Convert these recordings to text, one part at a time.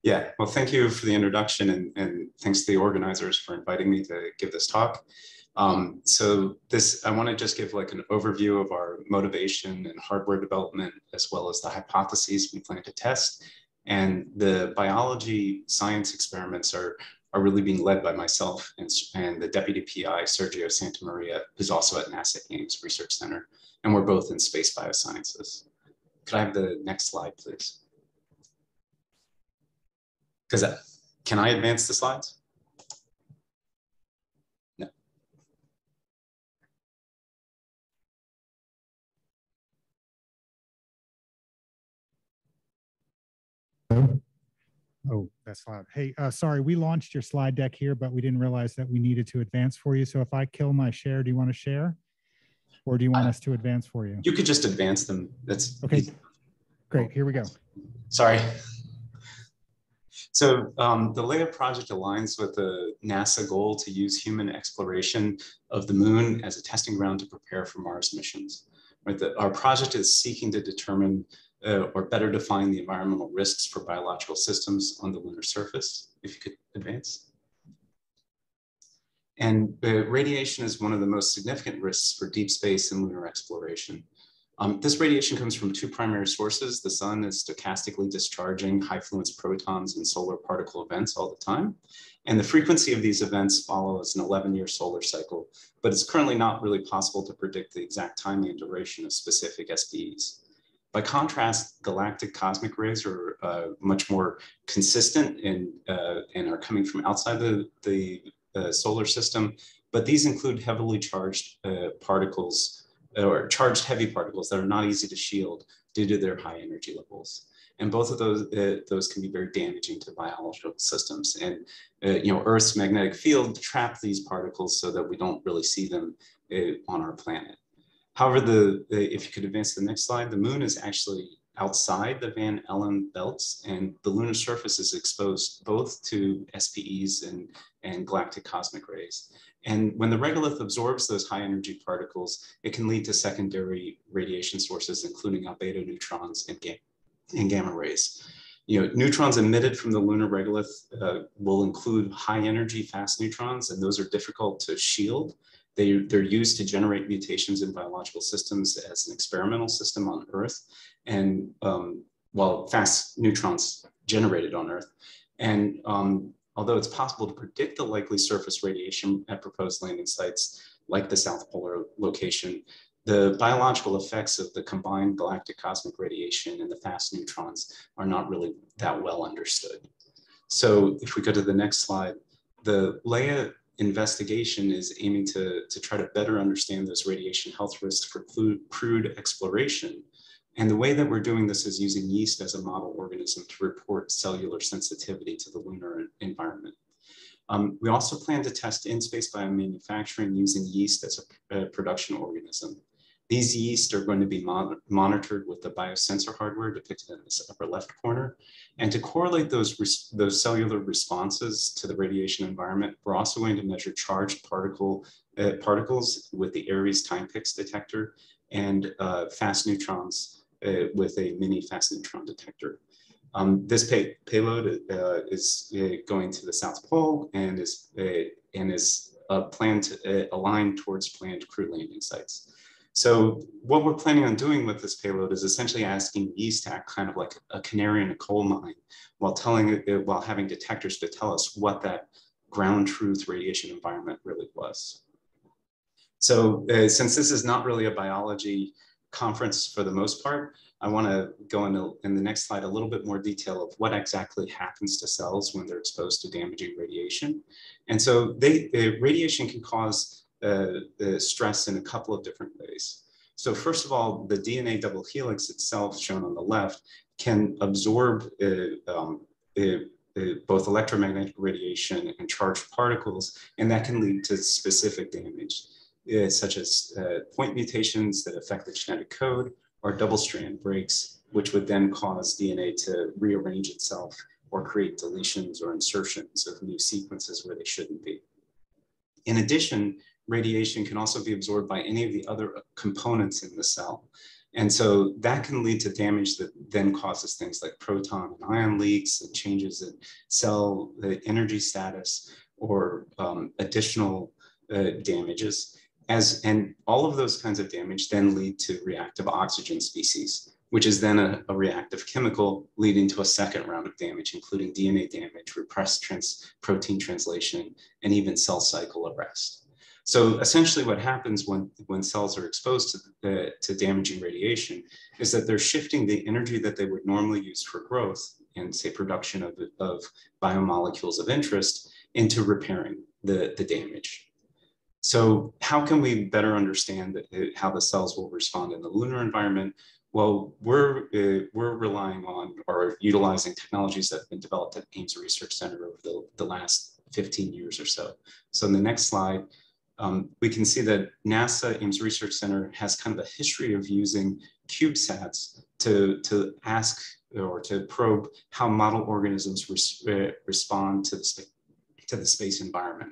Yeah, well, thank you for the introduction, and thanks to the organizers for inviting me to give this talk. I want to just give like an overview of our motivation and hardware development, as well as the hypotheses we plan to test. And the biology science experiments are really being led by myself and the deputy PI, Sergio Santamaria, who's also at NASA Ames Research Center. And we're both in space biosciences. Could I have the next slide, please? Because can I advance the slides? No. Oh, that's loud. Hey, sorry, we launched your slide deck here, but we didn't realize that we needed to advance for you. So if I kill my share, do you want to share? Or do you want us to advance for you? You could just advance them. That's okay. Easy. Great, here we go. Sorry. So the LEIA project aligns with the NASA goal to use human exploration of the moon as a testing ground to prepare for Mars missions. Right? Our project is seeking to determine or better define the environmental risks for biological systems on the lunar surface. If you could advance. And radiation is one of the most significant risks for deep space and lunar exploration. This radiation comes from two primary sources. The sun is stochastically discharging high-fluence protons in solar particle events all the time. And the frequency of these events follows an 11-year solar cycle, but it's currently not really possible to predict the exact timing and duration of specific SPEs. By contrast, galactic cosmic rays are much more consistent and are coming from outside the solar system, but these include heavily charged particles or charged heavy particles that are not easy to shield due to their high energy levels. And both of those can be very damaging to biological systems. And Earth's magnetic field traps these particles so that we don't really see them on our planet. However, if you could advance to the next slide, the moon is actually outside the Van Allen belts, and the lunar surface is exposed both to SPEs and galactic cosmic rays. And when the regolith absorbs those high energy particles, it can lead to secondary radiation sources, including albedo neutrons and gamma rays. Neutrons emitted from the lunar regolith will include high energy fast neutrons, and those are difficult to shield. They're used to generate mutations in biological systems as an experimental system on Earth, and fast neutrons generated on Earth. And although it's possible to predict the likely surface radiation at proposed landing sites like the South Polar location, the biological effects of the combined galactic cosmic radiation and the fast neutrons are not really that well understood. So if we go to the next slide, the LEIA investigation is aiming to try to better understand those radiation health risks for crude exploration. And the way that we're doing this is using yeast as a model organism to report cellular sensitivity to the lunar environment. We also plan to test in-space biomanufacturing using yeast as a production organism. These yeast are going to be monitored with the biosensor hardware depicted in this upper left corner. And to correlate those cellular responses to the radiation environment, we're also going to measure charged particles with the Aries time-pix detector and fast neutrons with a mini fast neutron detector. This payload is going to the South Pole and is planned to align towards planned crew landing sites. So what we're planning on doing with this payload is essentially asking yeast to act kind of like a canary in a coal mine while having detectors to tell us what that ground truth radiation environment really was. So since this is not really a biology conference for the most part, I want to go into, in the next slide, a little bit more detail of what exactly happens to cells when they're exposed to damaging radiation. And so radiation can cause stress in a couple of different ways. So first of all, the DNA double helix itself, shown on the left, can absorb both electromagnetic radiation and charged particles, and that can lead to specific damage, such as point mutations that affect the genetic code, or double-strand breaks, which would then cause DNA to rearrange itself or create deletions or insertions of new sequences where they shouldn't be. In addition, radiation can also be absorbed by any of the other components in the cell. And so that can lead to damage that then causes things like proton and ion leaks and changes in cell energy status or additional damages. And all of those kinds of damage then lead to reactive oxygen species, which is then a reactive chemical leading to a second round of damage, including DNA damage, repressed protein translation, and even cell cycle arrest. So essentially what happens when cells are exposed to damaging radiation is that they're shifting the energy that they would normally use for growth and say production of biomolecules of interest into repairing the damage. So how can we better understand how the cells will respond in the lunar environment? Well, we're relying on or utilizing technologies that have been developed at Ames Research Center over the last 15 years or so. So in the next slide, we can see that NASA Ames Research Center has kind of a history of using CubeSats to ask or to probe how model organisms respond to the space environment.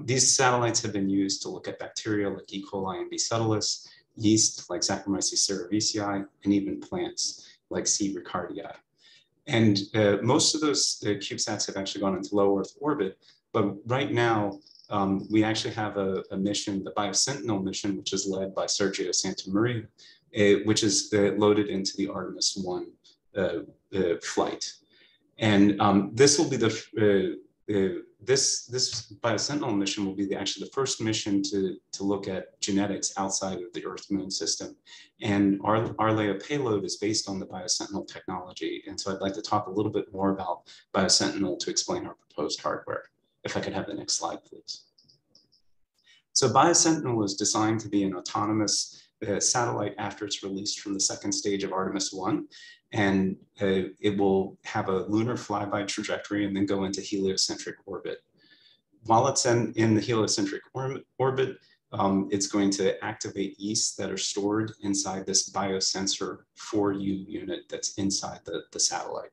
These satellites have been used to look at bacteria like E. coli and B. subtilis, yeast like Saccharomyces cerevisiae, and even plants like C. ricardii. And most of those CubeSats have actually gone into low Earth orbit, but right now we actually have a mission, the Sentinel Mission, which is led by Sergio Santamaria, which is loaded into the Artemis 1 flight. And this will be this Biosentinel mission will be actually the first mission to look at genetics outside of the Earth-Moon system. And our LEIA payload is based on the Biosentinel technology. And so I'd like to talk a little bit more about Biosentinel to explain our proposed hardware. If I could have the next slide, please. So Biosentinel was designed to be an autonomous satellite after it's released from the second stage of Artemis 1. And it will have a lunar flyby trajectory and then go into heliocentric orbit. While it's in the heliocentric orbit, it's going to activate yeasts that are stored inside this biosensor 4U unit that's inside the satellite.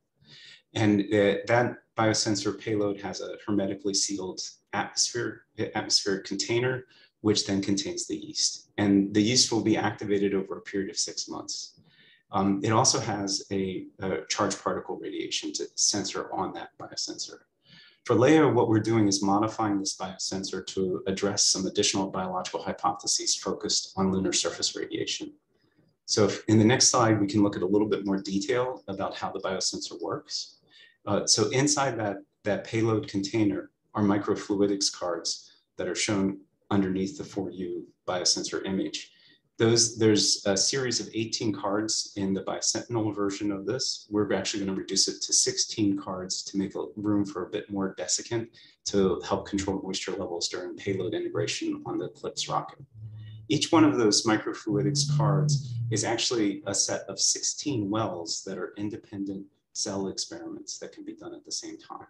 And that biosensor payload has a hermetically sealed atmospheric container, which then contains the yeast. And the yeast will be activated over a period of 6 months. It also has a charged particle radiation sensor on that biosensor. For LEIA, what we're doing is modifying this biosensor to address some additional biological hypotheses focused on lunar surface radiation. So in the next slide, we can look at a little bit more detail about how the biosensor works. So inside that payload container are microfluidics cards that are shown underneath the 4U biosensor image. There's a series of 18 cards in the Biosentinel version of this. We're actually going to reduce it to 16 cards to make room for a bit more desiccant to help control moisture levels during payload integration on the Eclipse rocket. Each one of those microfluidics cards is actually a set of 16 wells that are independent cell experiments that can be done at the same time.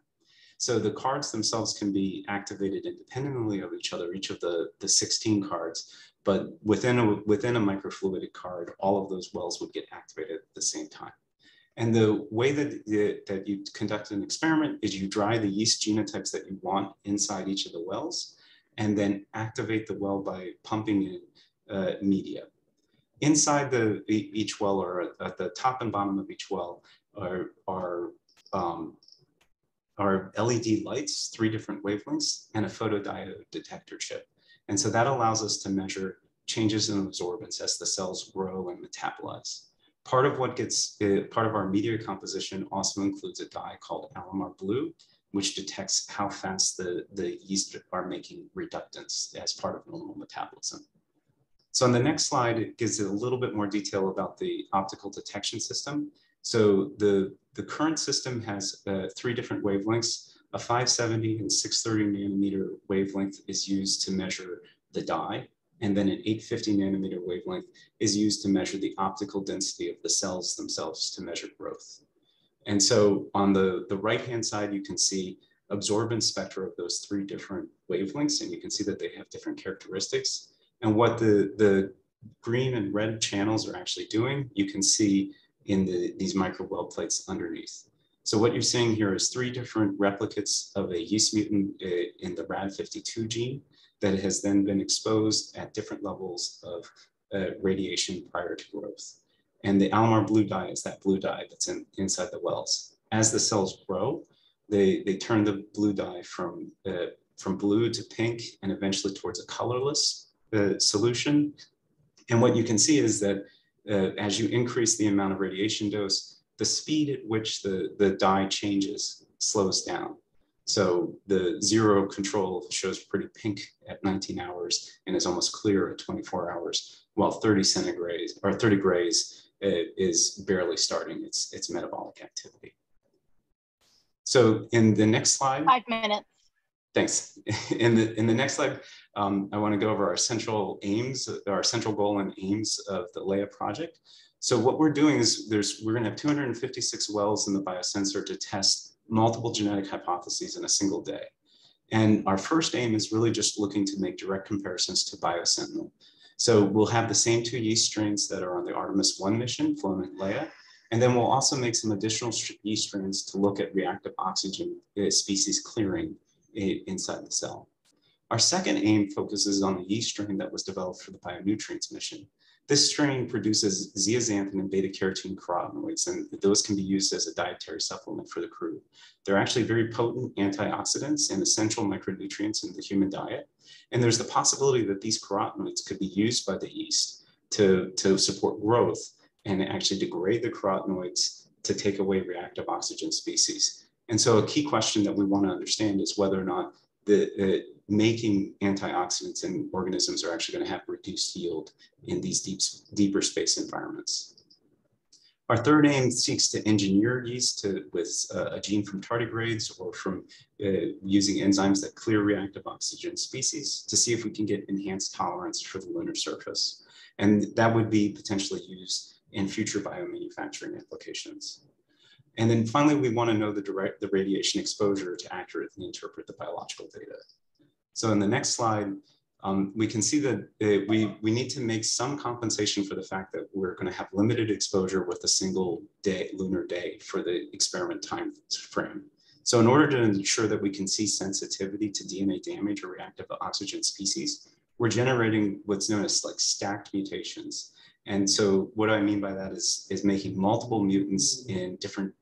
So the cards themselves can be activated independently of each other, each of the 16 cards, but within a microfluidic card, all of those wells would get activated at the same time. And the way that you conduct an experiment is you dry the yeast genotypes that you want inside each of the wells, and then activate the well by pumping in media. Inside each well, or at the top and bottom of each well, are LED lights, 3 different wavelengths, and a photodiode detector chip. And so that allows us to measure changes in absorbance as the cells grow and metabolize. Part of our media composition also includes a dye called Alamar Blue, which detects how fast the yeast are making reductants as part of normal metabolism. So on the next slide, it gives a little bit more detail about the optical detection system. So the current system has 3 different wavelengths. A 570 and 630 nanometer wavelength is used to measure the dye, and then an 850 nanometer wavelength is used to measure the optical density of the cells themselves to measure growth. And so on the right-hand side, you can see absorbance spectra of those 3 different wavelengths, and you can see that they have different characteristics. And what the green and red channels are actually doing, you can see in these micro weld plates underneath. So what you're seeing here is 3 different replicates of a yeast mutant in the RAD52 gene that has then been exposed at different levels of radiation prior to growth. And the Alamar blue dye is that blue dye that's inside the wells. As the cells grow, they turn the blue dye from blue to pink and eventually towards a colorless solution. And what you can see is that as you increase the amount of radiation dose, the speed at which the dye changes slows down. So the zero control shows pretty pink at 19 hours and is almost clear at 24 hours, while 30 centigrades or 30 grays is barely starting its metabolic activity. So in the next slide. 5 minutes. Thanks. In the next slide, I want to go over our central aims, our central goal and aims of the LEIA project. So what we're doing is we're going to have 256 wells in the biosensor to test multiple genetic hypotheses in a single day. And our first aim is really just looking to make direct comparisons to BioSentinel. So we'll have the same 2 yeast strains that are on the Artemis 1 mission flown at LEIA. And then we'll also make some additional yeast strains to look at reactive oxygen species clearing inside the cell. Our second aim focuses on the yeast strain that was developed for the Bionutrients mission. This strain produces zeaxanthin and beta-carotene carotenoids, and those can be used as a dietary supplement for the crew. They're actually very potent antioxidants and essential micronutrients in the human diet. And there's the possibility that these carotenoids could be used by the yeast to support growth and actually degrade the carotenoids to take away reactive oxygen species. And so a key question that we want to understand is whether or not making antioxidants in organisms are actually going to have reduced yield in these deeper space environments. Our third aim seeks to engineer yeast with a gene from tardigrades or from using enzymes that clear reactive oxygen species to see if we can get enhanced tolerance for the lunar surface. And that would be potentially used in future biomanufacturing applications. And then finally, we want to know the radiation exposure to accurately interpret the biological data. So in the next slide, we can see that we need to make some compensation for the fact that we're going to have limited exposure with a single lunar day for the experiment time frame. So in order to ensure that we can see sensitivity to DNA damage or reactive oxygen species, we're generating what's known as like stacked mutations. And so what I mean by that is making multiple mutants in different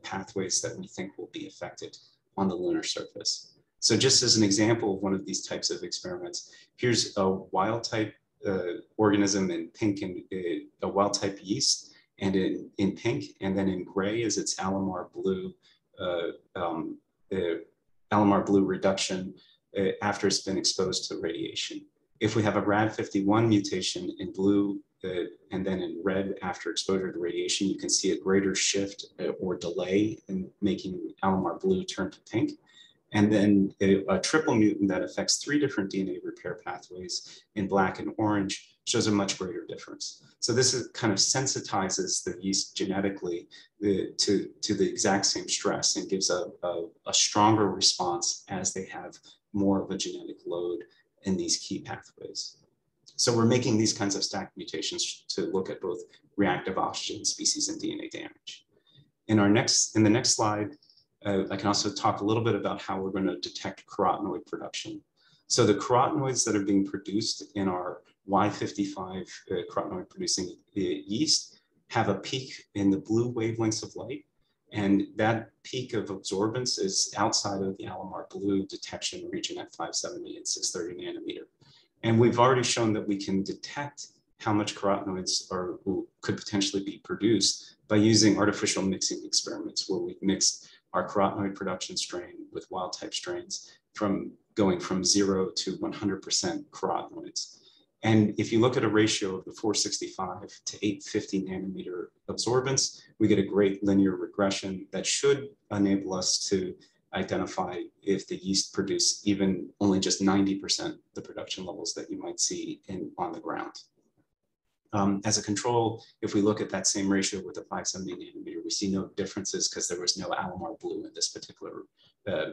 pathways that we think will be affected on the lunar surface. So just as an example of one of these types of experiments, here's a wild type organism in pink and a wild type yeast and in pink, and then in gray is its Alamar blue reduction after it's been exposed to radiation. If we have a RAD51 mutation in blue and then in red after exposure to radiation, you can see a greater shift or delay in making Alamar blue turn to pink. And then a triple mutant that affects 3 different DNA repair pathways in black and orange shows a much greater difference. So this kind of sensitizes the yeast genetically to the exact same stress and gives a stronger response as they have more of a genetic load in these key pathways. So we're making these kinds of stacked mutations to look at both reactive oxygen species and DNA damage. In the next slide, I can also talk a little bit about how we're going to detect carotenoid production. So the carotenoids that are being produced in our Y55 carotenoid producing yeast have a peak in the blue wavelengths of light. And that peak of absorbance is outside of the Alamar blue detection region at 570 and 630 nanometer. And we've already shown that we can detect how much carotenoids could potentially be produced by using artificial mixing experiments where we've mixed our carotenoid production strain with wild type strains going from 0 to 100% carotenoids. And if you look at a ratio of the 465 to 850 nanometer absorbance, we get a great linear regression that should enable us to identify if the yeast produce even only just 90% the production levels that you might see on the ground. As a control, if we look at that same ratio with a 570 nanometer, we see no differences because there was no Alamar blue in this particular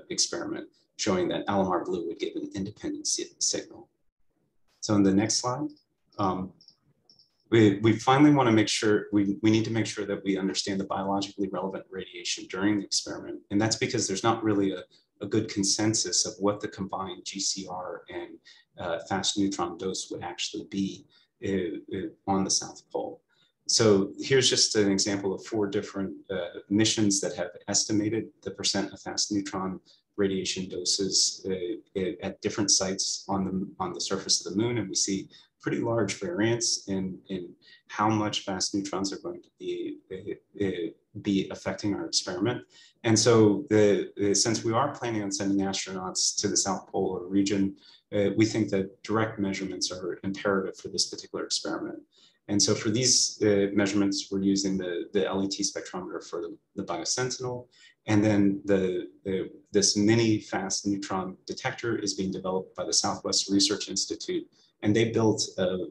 experiment, showing that Alamar blue would give an independent signal. So in the next slide, we finally want to make sure, we need to make sure that we understand the biologically relevant radiation during the experiment. And that's because there's not really a good consensus of what the combined GCR and fast neutron dose would actually be on the South Pole. So here's just an example of 4 different missions that have estimated the percent of fast neutron radiation doses at different sites on the surface of the moon, and we see pretty large variance in how much fast neutrons are going to be affecting our experiment. And so since we are planning on sending astronauts to the South Polar region, we think that direct measurements are imperative for this particular experiment. And so for these measurements, we're using the LET spectrometer for the BioSentinel. And then this mini fast neutron detector is being developed by the Southwest Research Institute. And they built,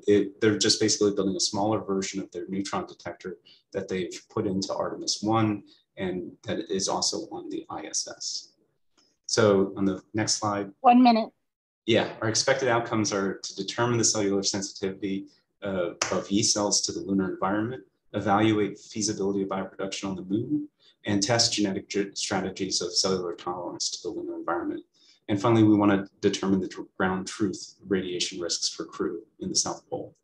they're just basically building a smaller version of their neutron detector that they've put into Artemis 1, and that is also on the ISS. So on the next slide. 1 minute. Yeah, our expected outcomes are to determine the cellular sensitivity of yeast cells to the lunar environment, evaluate feasibility of bioproduction on the moon, and test genetic strategies of cellular tolerance to the lunar environment. And finally, we want to determine the ground truth radiation risks for crew in the South Pole.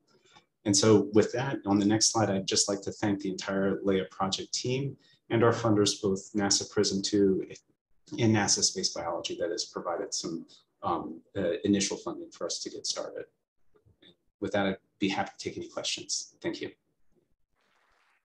And so with that, on the next slide, I'd just like to thank the entire LEIA project team and our funders, both NASA PRISM 2 and NASA Space Biology, that has provided some initial funding for us to get started. With that, I'd be happy to take any questions. Thank you.